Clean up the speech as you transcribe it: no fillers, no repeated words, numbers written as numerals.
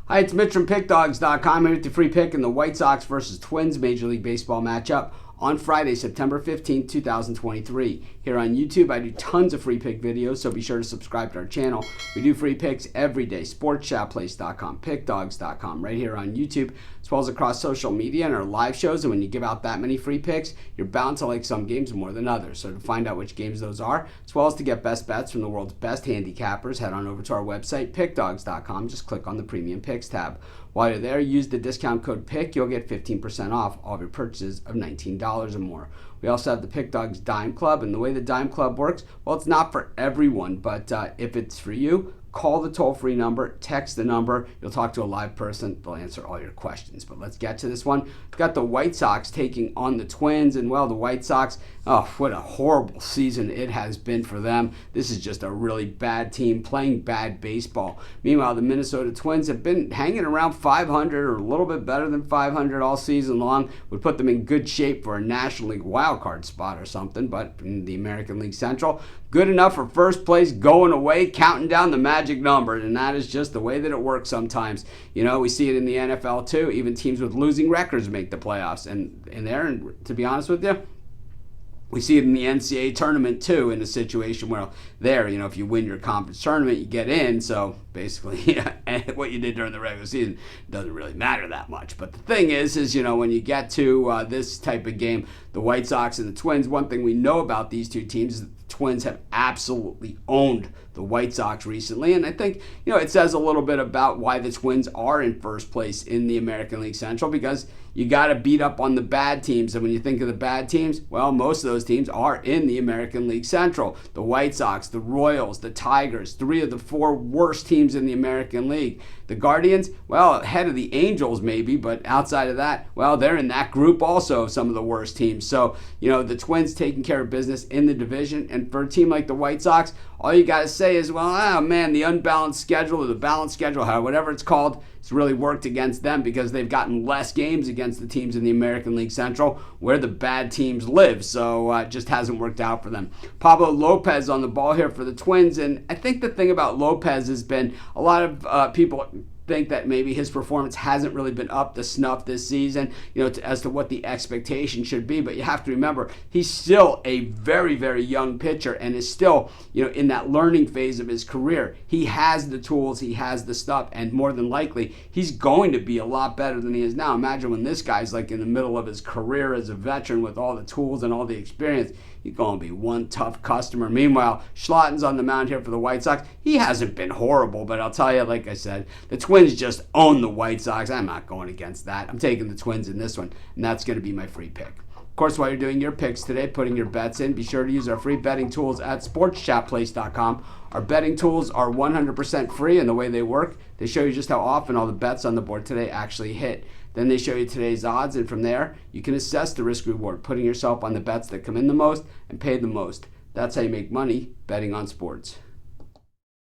Hi, it's Mitch from Pickdawgz.com here with the free pick in the White Sox versus Twins Major League Baseball matchup on Friday, September 15th, 2023. Here on YouTube, I do tons of free pick videos, so be sure to subscribe to our channel. We do free picks every day. Sportschatplace.com, Pickdawgz.com, right here on YouTube, as well as across social media and our live shows. And when you give out that many free picks, you're bound to like some games more than others. So to find out which games those are, as well as to get best bets from the world's best handicappers, head on over to our website, Pickdawgz.com. Just click on the Premium Picks tab. While you're there, use the discount code PICK. You'll get 15% off all of your purchases of $19 or more. We also have the Pick Dawgz Dime Club, and the way the Dime Club works, well, it's not for everyone, but if it's for you, call the toll-free number, text the number. You'll talk to a live person. They'll answer all your questions. But let's get to this one. We've got the White Sox taking on the Twins. And, well, the White Sox, oh, what a horrible season it has been for them. This is just a really bad team playing bad baseball. Meanwhile, the Minnesota Twins have been hanging around 500 or a little bit better than 500 all season long. Would put them in good shape for a National League wildcard spot or something. But in the American League Central, good enough for first place, going away, counting down the magic number, and that is just the way that it works sometimes. You know, we see it in the NFL too. Even teams with losing records make the playoffs, and to be honest with you, we see it in the NCAA tournament too, in a situation where there, you know, if you win your conference tournament, you get in. So basically, yeah, what you did during the regular season doesn't really matter that much. But the thing is, you know, when you get to this type of game, the White Sox and the Twins, one thing we know about these two teams is that the Twins have absolutely owned the White Sox recently. And I think, you know, it says a little bit about why the Twins are in first place in the American League Central, because you got to beat up on the bad teams. And when you think of the bad teams, well, most of those teams are in the American League Central. The White Sox, the Royals, the Tigers, 3 of the 4 worst teams in the American League. The Guardians, well, ahead of the Angels maybe, but outside of that, well, they're in that group also of some of the worst teams. So, you know, the Twins taking care of business in the division. And for a team like the White Sox, all you got to say is, well, oh man, the unbalanced schedule or the balanced schedule, whatever it's called, it's really worked against them because they've gotten less games against the teams in the American League Central where the bad teams live. So it just hasn't worked out for them. Pablo Lopez on the ball here for the Twins. And I think the thing about Lopez has been a lot of people think that maybe his performance hasn't really been up to snuff this season, you know, as to what the expectation should be. But you have to remember, he's still a very, very young pitcher and is still, you know, in that learning phase of his career. He has the tools, he has the stuff, and more than likely, he's going to be a lot better than he is now. Imagine when this guy's like in the middle of his career as a veteran with all the tools and all the experience. He's going to be one tough customer. Meanwhile, Schlotten's on the mound here for the White Sox. He hasn't been horrible, but I'll tell you, like I said, the Twins just own the White Sox. I'm not going against that. I'm taking the Twins in this one, and that's going to be my free pick. Of course, while you're doing your picks today, putting your bets in, be sure to use our free betting tools at Sportschatplace.com. Our betting tools are 100% free, and the way they work, they show you just how often all the bets on the board today actually hit. Then they show you today's odds, and from there, you can assess the risk-reward, putting yourself on the bets that come in the most and pay the most. That's how you make money betting on sports.